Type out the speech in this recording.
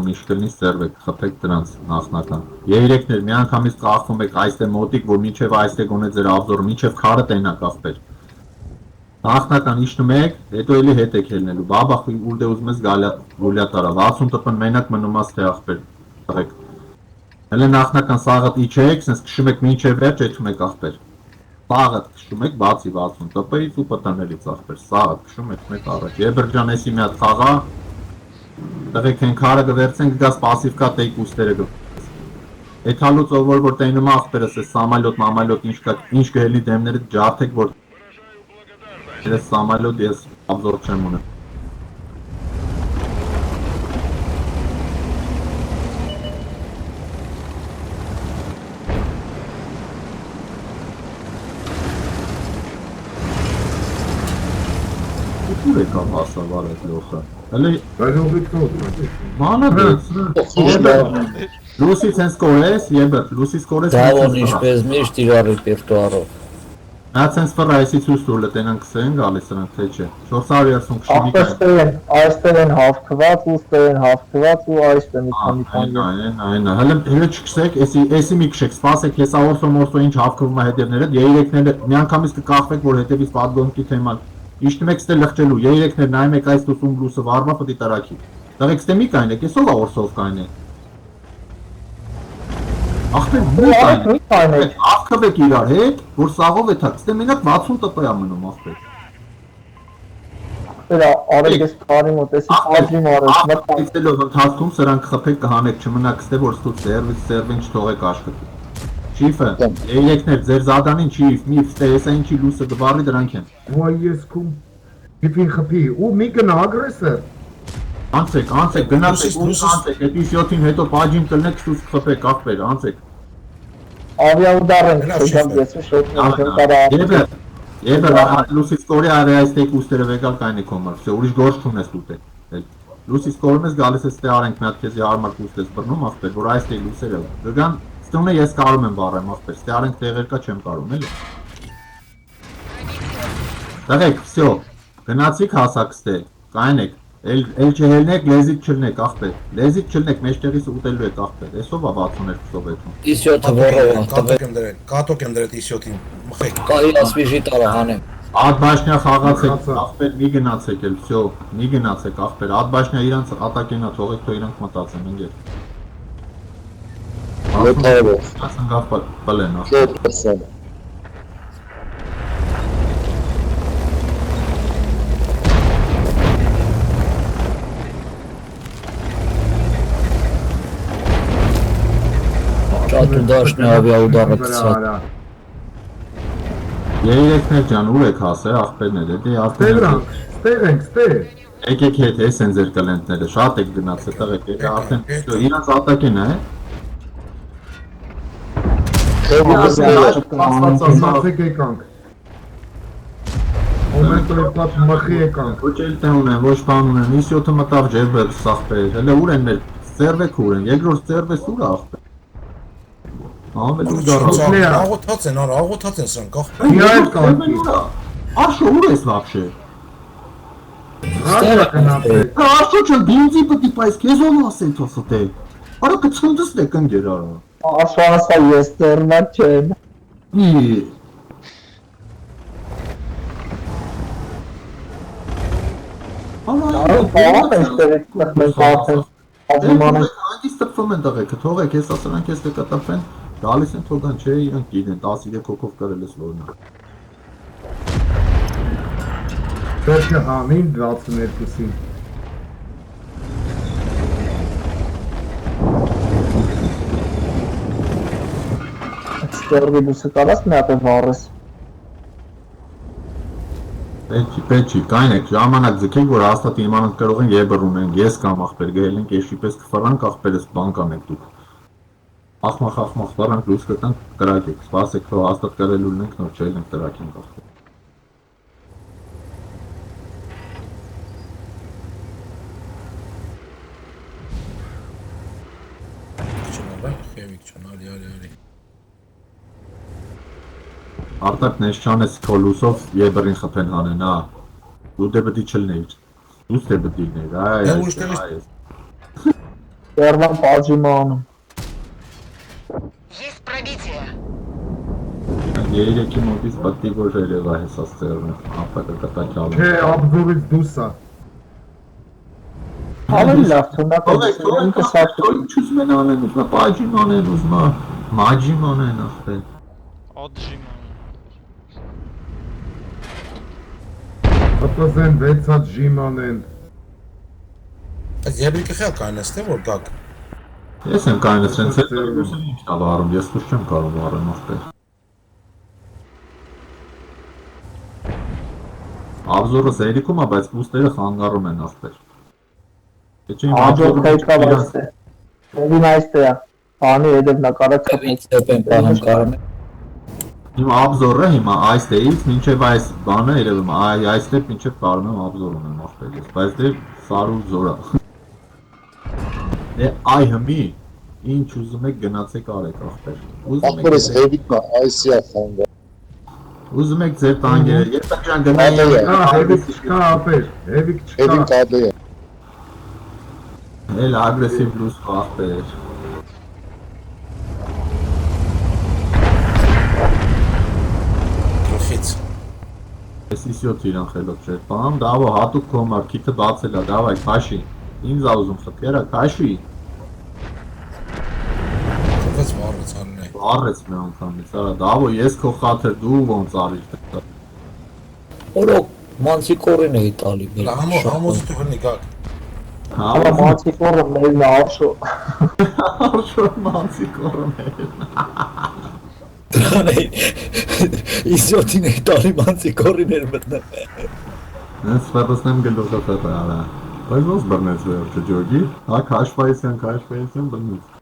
միշտ կլինի սերվեք, խփեք դրանց նախնական։ Երեքներ մի անգամից կախվում եք այստեղ մոտիկ, որ մինչև այստեղ գոնե ձեր աբզորը, մինչև քարը տենակ ախպեր։ Նախնական իջնում եք, հետո էլի հետ եք ելնելու, բաբախ ուր դե ուզում ես գոլյատարա, 60 տպն մենակ մնում աստ է ախպեր, տղեք։ Հələ նախնական սաղըտ իջեք, սենց կշում եք մինչև վերջ, եթում եք ախպեր։ Սաղըտ կշում եք, բացի 60 տպից ու պտանելից ախպեր, սաղըտ կշում եք մեկ առաջ, եբրջան էսի մի հատ խաղա, տղեք են քարը գվերցենք, գաս պասիվկա տեյք ուստերը գվերցենք։ Էդ հալուց ով որ տենում ախպերս է սամալյոտ, ինչ գհելի դեմներիդ ջարդեք, որ Ես սամալյոտ ես աբզոր չեմ ունեմ։ Ուր եկավ հասավար այդ լոխը։ Հələ մանադեց։ Լուսից հենց կորես, եբետ, լուսից կորես։ Դավոն ինչպես միշտ իրար ռեպերտուարով։ Նա ցենց ֆրա այսից ուս դուրը տենանք սեն գալիս սրանք թե չէ 430 քշի այստեղ են հավքված ու ստեղ են հավքված ու այստեղ մի քանի այն հələ չքսեք էսի մի քշեք սպասեք հեսա օրսո ինչ հավքվում է հետևները երեքները միանգամից կկախվեք որ հետևից պատգոնքի թեման իջնում եք ստե լղջելու երեքներ նայում եք այս տուսում լուսը վարվա պիտի տարակի դեղեք ստե մի կայնեք էսով է օրսով կայնեք Ախպեր մի կայնեք աղքվեք իրար հետ որ սաղով է թակ ստե մենակ 60 տպ է մնում ախպեր արեք ես քարի մոտ էսի խաչի մարես մտածելով ընթացքում սրանք խփեք կհանեք չմնաք ստե որ ստուց սերվինչ թողեք աշխատի Չիֆը, երեքներ, ձեր զադանին չիֆ, միվ, ստե հեսա ինչի լուսը գվարի դրանք են Ոյ ես կում Իպին խպի, ու մի գնա ագրեսը Անցեք, գնացեք, անցեք, հետի 7-ին հետո պաջին կլնեք շուց խպեք, աղպեր, անցեք Ավիաուդար ենք, Եբեր, լուսից կորի արի այս տեկ ուստերը վեկալ կայն եք հոմար, ուրիշ գործ չունես տուտ է Լուսից կորում ես գալիս ես տե արենք մի հատ կեզի հարմար կուստ ես բրնում, աղպեր, որ այս տեկ լուսերը գգան Ստունը ես կարում եմ վարեմ աղպեր, ստե արենք տեղերկա չեմ կարում, էլի Տղեք, վսյո, գնացիք հասակ ստե, կայնեք, էլ չհելնեք, լեզիք չլնեք աղպեր, լեզիք չլնեք, մեջտեղիս ուտելու եք աղպեր, էսով է 62-ով էթում Իսյոթը որով կատոք եմ դրել իսյոթին, մխեք Կայի ասվիժի տարը հանեմ Ադբաշնյա խաղացեք, աղպեր, մի գնացեք էլ, վսյո, մի գնացեք աղպեր, ադբաշնյա իրանց ատակենա թողեք, թո իրանք մտացեն, ինգեր Լոթարով Ասնգավ պլեն Լոթարով Շատ ուդաշն է ավիաուդարը կծած Երեքներ ջան, ուր եք հասե, աղպերներ, էդի Ստեղ Եկեք հետ ես են ձեր կլենտները, շատ եք գնացը, տղեք, արդեն իրանց ատակեն է Մացեք եկանք Ոմենտով պատ մխի եկանք Ոչ էլ տեն ունեն, ոչ բան ունեն, իս 7-ը մտավ ջերբեր սաղպեր, հելը ուր են մեր, ծերվեք ուր են, երկրորդ ծերվես ուր աղպեր Աղոթած են սրանք աղպեր Իա էլ կանքի Արշո ուր ես վապշե Արշո չն բինձի պտի պայս կեզոն ասեն թոսոտ է Արա կծնդս դեք ընգեր արա Աշվանասա ես տերնակ չեմ Անգիս տպվում են տղեքը, թողեք, ես ասրանք ես կկտպվեն Գալիս են թողան չէ, իրանք գինեն, 13 հոգով կրել ես լորնա Վերջը համին 62-ին Ստերվի լուսը կարաս մի հատ է վարես Պետքի, կայնեք, ժամանակ ձգեք, որ հաստատ իմանանք կարող են եբր ունենք, ես կամ աղպեր գել ենք, եշի պես կվարանք աղպերս բան կանեք դուք Ախմախ վարանք լույս կտանք կրակեք, սպասեք, թո հաստատ կրել ունենք, նոր չել ենք տրակենք աղպեր Արտակ նեշչան ես քո լուսով եբրին խփեն հանեն, դու դե բդի չլնեիր, դուս դե բդի լներ, այ Երվան պաջիմը անում։ Есть пробитие. Երեքի մոտից պատի որ երևա հեսած ծերն ապակը կտակյալը։ Չէ, աբզորից դուրս է։ Ավելի լավ թունակը Թող ինչ ուզում են անեն, ուզում են պաջիմ անեն, ուզում են մաջիմ անեն ասել։ Odžima. Ապազեն 6 հատ ժիմ անեն։ Այդ եբրիկը խել կանես թե որ գակ։ Ես եմ կայնս սենց է ինչ տալ արում, ես խուշ չեմ կարող արեմ ասել։ Աբզորը սերիքում է, բայց բուստերը խանգարում են ասել։ Աջոք կայքավ այստեղ։ Ելին այստեղ է։ Անի հետև նկարը Ինձ դեպ են պահում կարում է։ Հիմա աբզորը հիմա այստեղից մինչև այս բանը երևում է, այստեղ մինչև կարում եմ աբզոր ունեմ ասել ես, բայց դե սարու զորա։ Դե այ հմի, ինչ ուզում եք գնացեք արեք ախպեր։ Ախորս հեվիկը այսի է խանգա։ Ուզում եք ձեր տանգերը, երբ ջան գնայինք։ Հա, հեվիկ չկա ապեր, հեվիկ Հևիկ չկա։ ադե է։ Էլ ագրեսիվ լուս ախպեր։ Գլխից։ Ես իսյոտ իրան խելոք չէր, պամ, դավո հատուկ կոմար, քիթը բացել է, դավայ, կաշի, ինձ ա ուզում խպերա, կաշի, Կողեց վառեց անն է։ առեց մի անգամից, արա, դավո, ես քո խաթր, դու ոնց արիր, Օրոք մանցիկորին էի տալի բել։ Համոզի դու հնի գակ։ Ալա մացի կորը մերն արշո։ Արշոր մանցի կորում էր, Դրան էի իսյոտին էի տալի մանցիկորին էր մտնել։ ես սպետասնեմ գլուխը խետը, արա, բայց ոնց բրնեց վերջը ջոգի, հա, կաշվայսյան բրնեց,